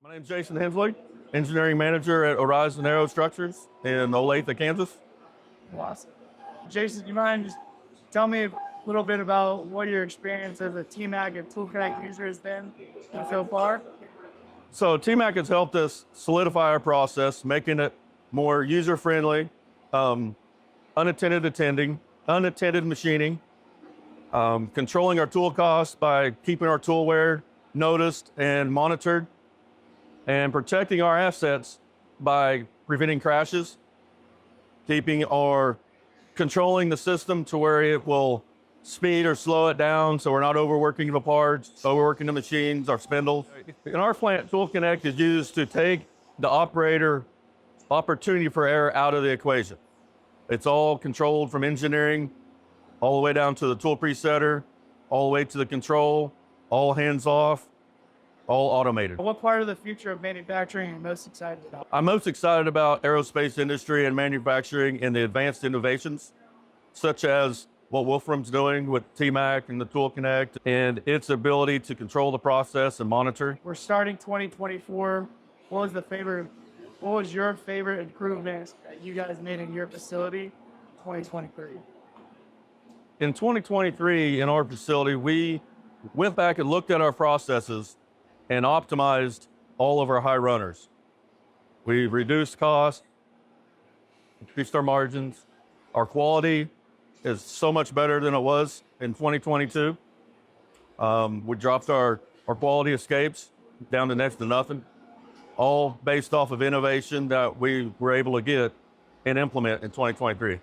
My name's Jason Hensley, engineering manager at Orizon Aerostructures in Olathe, Kansas. Awesome. Jason, do you mind just tell me a little bit about what your experience as a TMAC and Tool Connect user has been so far? So TMAC has helped us solidify our process, making it more user-friendly, unattended machining, controlling our tool costs by keeping our tool wear noticed and monitored, and protecting our assets by preventing crashes, controlling the system to where it will speed or slow it down so we're not overworking the parts, overworking the machines, our spindles. In our plant, Tool Connect is used to take the operator opportunity for error out of the equation. It's all controlled from engineering all the way down to the tool presetter, all the way to the control, all hands off, all automated. What part of the future of manufacturing are you most excited about? I'm most excited about aerospace industry and manufacturing and the advanced innovations, such as what Wolfram's doing with TMAC and the Tool Connect and its ability to control the process and monitor. We're starting 2024. What was your favorite improvements that you guys made in your facility 2023? In 2023, in our facility, we went back and looked at our processes and optimized all of our high runners. We reduced costs, increased our margins. Our quality is so much better than it was in 2022. We dropped our quality escapes down to next to nothing, all based off of innovation that we were able to get and implement in 2023.